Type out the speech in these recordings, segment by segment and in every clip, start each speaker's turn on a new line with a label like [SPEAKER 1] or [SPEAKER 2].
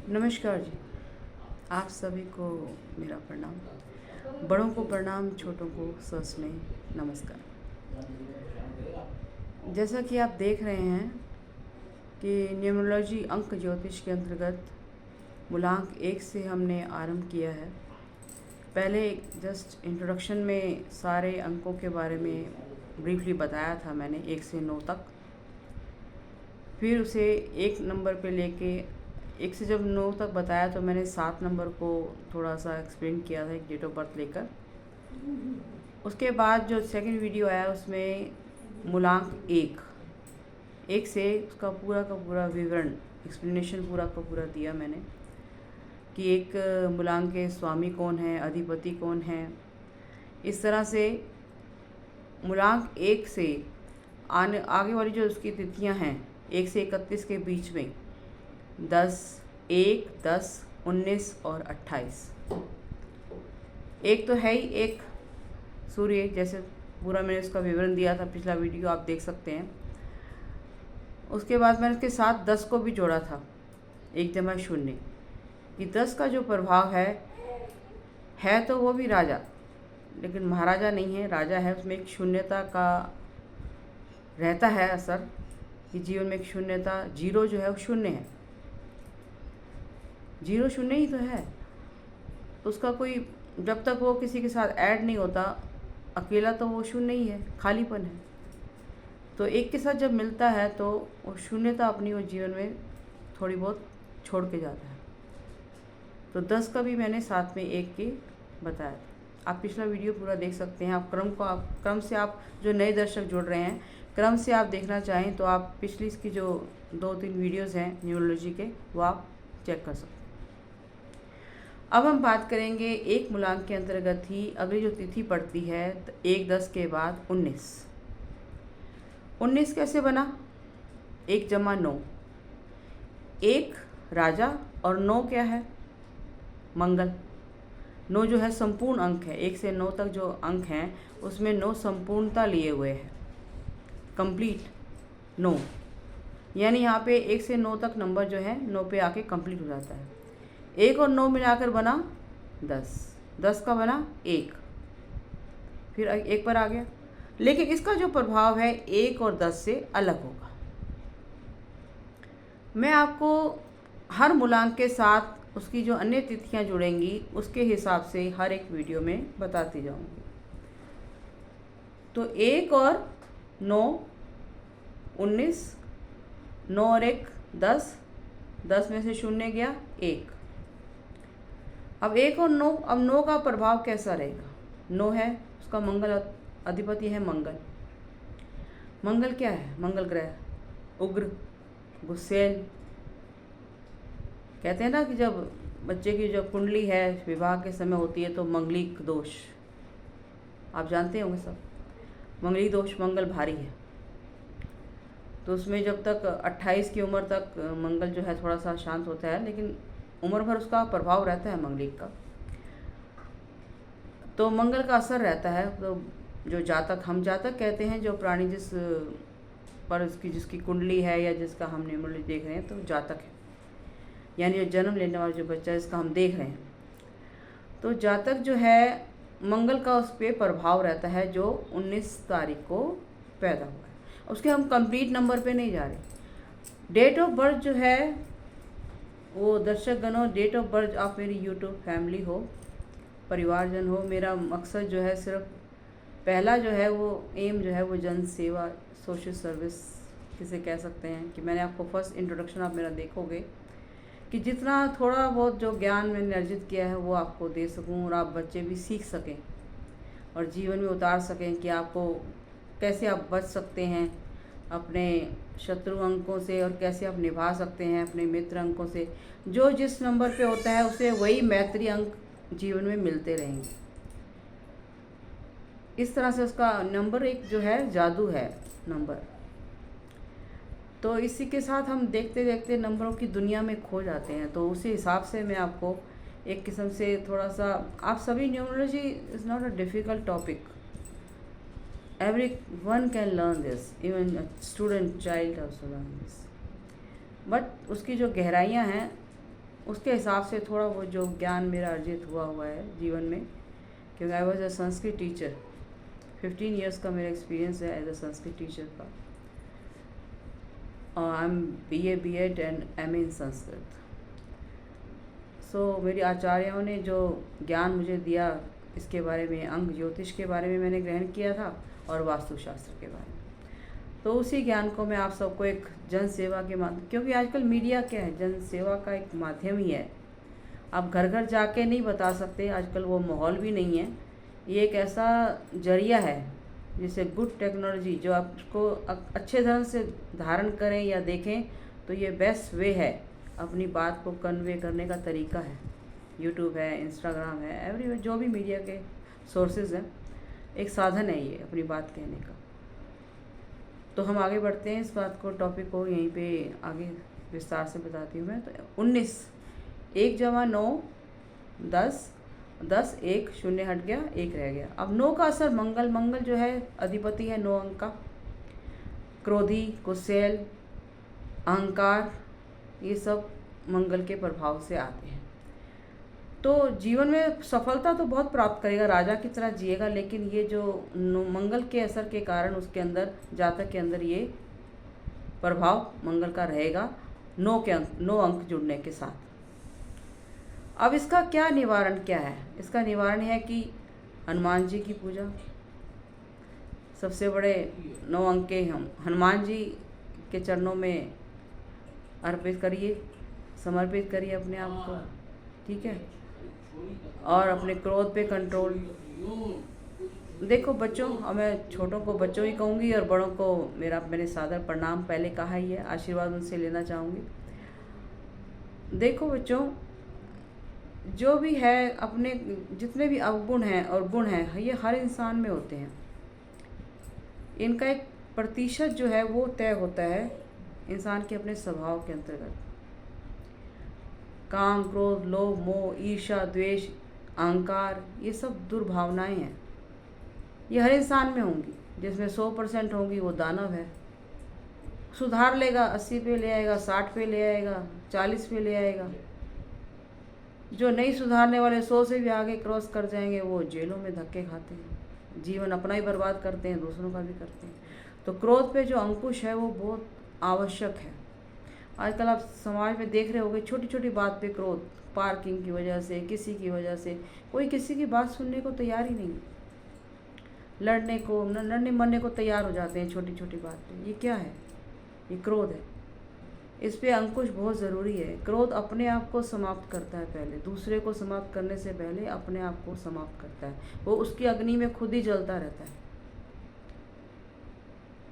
[SPEAKER 1] नमस्कार जी। आप सभी को मेरा प्रणाम। बड़ों को प्रणाम, छोटों को सस्नेह नमस्कार। जैसा कि आप देख रहे हैं कि न्यूमरोलॉजी अंक ज्योतिष के अंतर्गत मूलांक 1 से हमने आरंभ किया है। पहले जस्ट इंट्रोडक्शन में सारे अंकों के बारे में ब्रीफली बताया था मैंने 1 से 9 तक। फिर उसे 1 नंबर पे लेके 1 से जब 9 तक बताया तो मैंने 7 नंबर को थोड़ा सा एक्सप्लेन किया था एक डेट ऑफ बर्थ लेकर। उसके बाद जो सेकंड वीडियो आया उसमें मूलांक 1 से उसका पूरा का पूरा विवरण एक्सप्लेनेशन पूरा का पूरा दिया मैंने कि एक मूलांक के स्वामी कौन है, अधिपति कौन है। इस तरह से मूलांक 1 से आगे वाली जो उसकी तिथियां हैं 1 से 31 के बीच में 10, 1, 10, 19 और 28। एक तो है ही एक सूर्य, जैसे पूरा मैंने उसका विवरण दिया था, पिछला वीडियो आप देख सकते हैं। उसके बाद मैंने उसके साथ 10 को भी जोड़ा था, 1 कि 10 का जो प्रभाव है तो वो भी राजा, लेकिन महाराजा नहीं है, राजा है। उसमें एक शून्यता का रहता है असर कि जीवन में एक शून्यता, जीरो जो है वो शून्य है, जीरो शून्य ही तो है। उसका कोई, जब तक वो किसी के साथ ऐड नहीं होता, अकेला तो वो शून्य ही है, खालीपन है। तो एक के साथ जब मिलता है तो वो शून्यता अपनी वो जीवन में थोड़ी बहुत छोड़ के जाता है। तो 10 का भी मैंने साथ में 1 के बताया था। आप पिछला वीडियो पूरा देख सकते हैं। आप क्रम से, आप जो नए दर्शक जुड़ रहे हैं, क्रम से आप देखना चाहें तो आप पिछली इसकी जो 2-3 वीडियोज़ हैं न्यूरोलॉजी के, वो आप चेक कर सकते हैं। अब हम बात करेंगे एक मूलांक के अंतर्गत ही अगली जो तिथि पड़ती है 1-10 के बाद 19। 19 कैसे बना? 1 जमा 9, 1 राजा और 9 क्या है? मंगल। 9 जो है संपूर्ण अंक है। 1 से 9 तक जो अंक हैं उसमें 9 संपूर्णता लिए हुए हैं, कंप्लीट 9। यानी यहाँ पे 1 से 9 तक नंबर जो है 9 पे आके कंप्लीट हो जाता है। 1 और 9 मिलाकर बना 10, 10 का बना 1, फिर 1 पर आ गया। लेकिन इसका जो प्रभाव है 1 और 10 से अलग होगा। मैं आपको हर मूलांक के साथ उसकी जो अन्य तिथियां जुड़ेंगी उसके हिसाब से हर एक वीडियो में बताती जाऊंगी। तो 1 और 9 19, 9 और 1 10, 10 में से शून्य गया 1। अब 1 और 9, अब 9 का प्रभाव कैसा रहेगा? 9 है उसका मंगल, अधिपति है मंगल। मंगल क्या है? मंगल ग्रह उग्र, गुस्सेल। कहते हैं ना कि जब बच्चे की जो कुंडली है विवाह के समय होती है तो मंगलिक दोष, आप जानते होंगे सब, मंगली दोष, मंगल भारी है। तो उसमें जब तक 28 की उम्र तक मंगल जो है थोड़ा सा शांत होता है, लेकिन उम्र भर उसका प्रभाव रहता है मंगलिक का। तो मंगल का असर रहता है। तो जो जातक, हम जातक कहते हैं, जो प्राणी जिस पर उसकी जिसकी कुंडली है या जिसका हम न्यूमरोलॉजी देख रहे हैं तो जातक है, यानी जो जन्म लेने वाला जो बच्चा है जिसका हम देख रहे हैं, तो जातक जो है मंगल का उस पर प्रभाव रहता है जो 19 तारीख को पैदा हुआ है। उसके हम कंप्लीट नंबर पे नहीं जा रहे। डेट ऑफ बर्थ जो है वो दर्शक गणों, डेट ऑफ बर्थ आप मेरी यूट्यूब फैमिली हो, परिवारजन हो, मेरा मकसद जो है सिर्फ पहला जो है वो एम जो है वो जन सेवा, सोशल सर्विस किसे कह सकते हैं। कि मैंने आपको फर्स्ट इंट्रोडक्शन आप मेरा देखोगे कि जितना थोड़ा बहुत जो ज्ञान मैंने अर्जित किया है वो आपको दे सकूं और आप बच्चे भी सीख सकें और जीवन में उतार सकें कि आपको कैसे आप बच सकते हैं अपने शत्रु अंकों से और कैसे आप निभा सकते हैं अपने मित्र अंकों से। जो जिस नंबर पे होता है उसे वही मैत्री अंक जीवन में मिलते रहेंगे। इस तरह से उसका नंबर एक जो है जादू है नंबर। तो इसी के साथ हम देखते देखते नंबरों की दुनिया में खो जाते हैं। तो उसी हिसाब से मैं आपको एक किस्म से थोड़ा सा, आप सभी, numerology is not a difficult topic, everyone can learn this, even a student child also learn this, but उसकी जो गहराइयाँ हैं उसके हिसाब से थोड़ा वो जो ज्ञान मेरा अर्जित हुआ है जीवन में, क्योंकि I was a Sanskrit teacher. 15 years का मेरा एक्सपीरियंस है एज अ संस्कृत टीचर का। I am BA B.Ed and MA इन संस्कृत। सो मेरी आचार्यों ने जो ज्ञान मुझे दिया इसके बारे में, अंक ज्योतिष के बारे में मैंने ग्रहण किया था और वास्तुशास्त्र के बारे में। तो उसी ज्ञान को मैं आप सबको एक जन सेवा के माध्यम, क्योंकि आजकल मीडिया क्या है, जन सेवा का एक माध्यम ही है। आप घर घर जाके नहीं बता सकते, आजकल वो माहौल भी नहीं है। ये एक ऐसा जरिया है जिसे गुड टेक्नोलॉजी जो आपको अच्छे ढंग से धारण करें या देखें, तो ये बेस्ट वे है, अपनी बात को कन्वे करने का तरीका है। यूट्यूब है, इंस्टाग्राम है, एवरीवेयर जो भी मीडिया के सोर्सेज हैं, एक साधन है ये अपनी बात कहने का। तो हम आगे बढ़ते हैं, इस बात को, टॉपिक को यहीं पे आगे विस्तार से बताती हूँ मैं। तो 19, 1 × 9 10, 10 1 0 हट गया, 1 रह गया। अब 9 का असर मंगल, मंगल जो है अधिपति है 9 अंक का। क्रोधी, गुस्सैल, अहंकार, ये सब मंगल के प्रभाव से आते हैं। तो जीवन में सफलता तो बहुत प्राप्त करेगा, राजा की तरह जिएगा, लेकिन ये जो मंगल के असर के कारण उसके अंदर, जातक के अंदर ये प्रभाव मंगल का रहेगा 9 अंक जुड़ने के साथ। अब इसका क्या निवारण क्या है? इसका निवारण है कि हनुमान जी की पूजा, सबसे बड़े 9 अंक के हम हनुमान जी के चरणों में अर्पित करिए, समर्पित करिए अपने आप को, ठीक है। और अपने क्रोध पे कंट्रोल। देखो बच्चों, और मैं छोटों को बच्चों ही कहूँगी और बड़ों को मैंने सादर प्रणाम पहले कहा ही है, आशीर्वाद उनसे लेना चाहूँगी। देखो बच्चों, जो भी है, अपने जितने भी अवगुण हैं और गुण हैं, ये हर इंसान में होते हैं। इनका एक प्रतिशत जो है वो तय होता है इंसान के अपने स्वभाव के अंतर्गत। काम, क्रोध, लोभ, मोह, ईर्ष्या, द्वेष, अहंकार, ये सब दुर्भावनाएं हैं। ये हर इंसान में होंगी। जिसमें 100% होंगी वो दानव है। सुधार लेगा, 80 पे ले आएगा, 60 पे ले आएगा, 40 पे ले आएगा। जो नहीं सुधारने वाले 100 से भी आगे क्रॉस कर जाएंगे, वो जेलों में धक्के खाते हैं, जीवन अपना ही बर्बाद करते हैं, दूसरों का भी करते हैं। तो क्रोध पे जो अंकुश है वो बहुत आवश्यक है। आजकल आप समाज में देख रहे होंगे, छोटी छोटी बात पे क्रोध, पार्किंग की वजह से, किसी की वजह से, कोई किसी की बात सुनने को तैयार ही नहीं, लड़ने मरने को तैयार हो जाते हैं छोटी छोटी बात पे। ये क्या है? ये क्रोध है। इस पे अंकुश बहुत ज़रूरी है। क्रोध अपने आप को समाप्त करता है, पहले दूसरे को समाप्त करने से पहले अपने आप को समाप्त करता है। वो उसकी अग्नि में खुद ही जलता रहता है।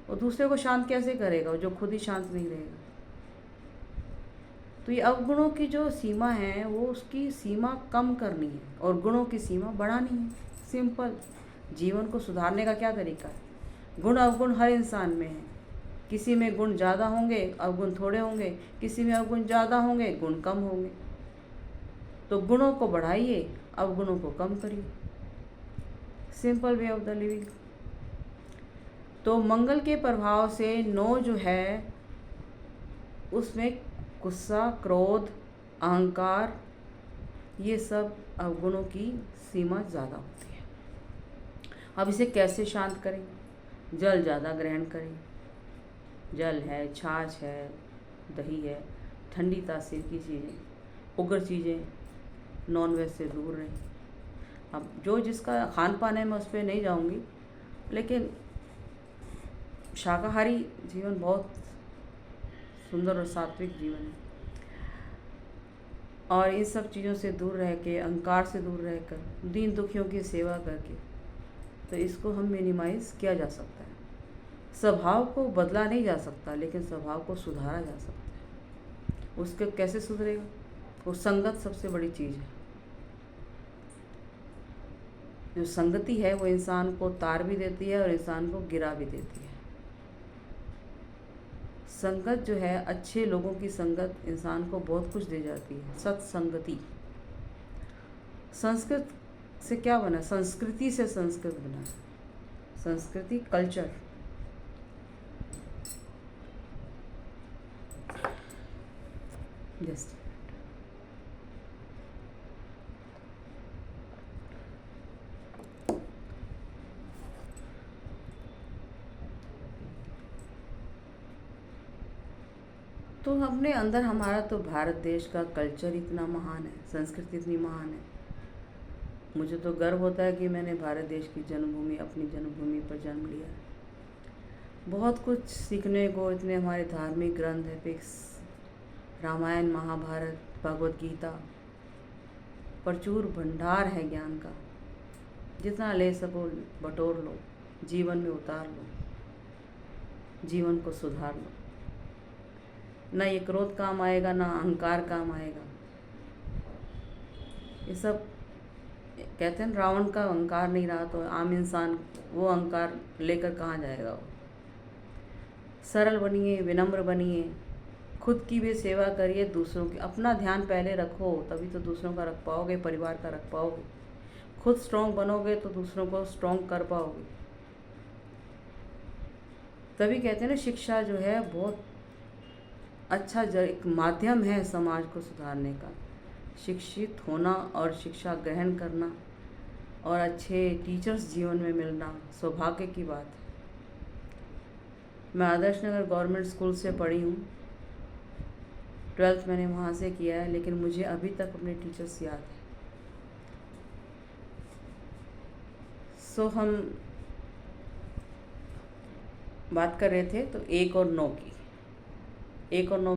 [SPEAKER 1] वो दूसरे को शांत कैसे करेगा जो खुद ही शांत नहीं रहेगा? तो ये अवगुणों की जो सीमा है वो उसकी सीमा कम करनी है और गुणों की सीमा बढ़ानी है। सिंपल। जीवन को सुधारने का क्या तरीका है? गुण अवगुण हर इंसान में है। किसी में गुण ज़्यादा होंगे, अवगुण थोड़े होंगे। किसी में अवगुण ज़्यादा होंगे, गुण कम होंगे। तो गुणों को बढ़ाइए, अवगुणों को कम करिए। Simple way of the living. तो मंगल के प्रभाव से 9 जो है उसमें गुस्सा, क्रोध, अहंकार, ये सब अवगुणों की सीमा ज़्यादा होती है। अब इसे कैसे शांत करें? जल ज़्यादा ग्रहण करें। जल है, छाछ है, दही है, ठंडी तासीर की चीज़ें, उग्र चीज़ें, नॉनवेज से दूर रहें। अब जो जिसका खान पान है मैं उस पर नहीं जाऊँगी, लेकिन शाकाहारी जीवन बहुत सुंदर और सात्विक जीवन है। और इन सब चीज़ों से दूर रह के, अहंकार से दूर रहकर, दीन दुखियों की सेवा करके, तो इसको हम मिनिमाइज़ किया जा सकता है। स्वभाव को बदला नहीं जा सकता, लेकिन स्वभाव को सुधारा जा सकता है। उसके कैसे सुधरेगा? वो संगत सबसे बड़ी चीज़ है। जो संगति है वो इंसान को तार भी देती है और इंसान को गिरा भी देती है। संगत जो है, अच्छे लोगों की संगत इंसान को बहुत कुछ दे जाती है। सत्संगति। संस्कृत से क्या बना? संस्कृति से संस्कृत बना। संस्कृति, कल्चर। जस्ट तो अपने अंदर हमारा तो भारत देश का कल्चर इतना महान है, संस्कृति इतनी महान है। मुझे तो गर्व होता है कि मैंने भारत देश की जन्मभूमि, अपनी जन्मभूमि पर जन्म लिया है। बहुत कुछ सीखने को इतने हमारे धार्मिक ग्रंथ है, पिक्स, रामायण, महाभारत, भगवत गीता, प्रचुर भंडार है ज्ञान का। जितना ले सको बटोर लो, जीवन में उतार लो, जीवन को सुधार लो। ना ये क्रोध काम आएगा, ना अहंकार काम आएगा। ये सब कहते हैं रावण का अहंकार नहीं रहा तो आम इंसान वो अहंकार लेकर कहाँ जाएगा वो। सरल बनिए, विनम्र बनिए, खुद की भी सेवा करिए, दूसरों की, अपना ध्यान पहले रखो, तभी तो दूसरों का रख पाओगे, परिवार का रख पाओगे। खुद स्ट्रॉन्ग बनोगे तो दूसरों को स्ट्रॉन्ग कर पाओगे। तभी कहते हैं ना, शिक्षा जो है बहुत अच्छा एक माध्यम है समाज को सुधारने का। शिक्षित होना और शिक्षा ग्रहण करना और अच्छे टीचर्स जीवन में मिलना सौभाग्य की बात है। मैं आदर्श नगर गवर्नमेंट स्कूल से पढ़ी हूँ, 12th मैंने वहाँ से किया है, लेकिन मुझे अभी तक अपने टीचर्स याद हैं। सो हम बात कर रहे थे तो 1 और 9 की, 1 और 9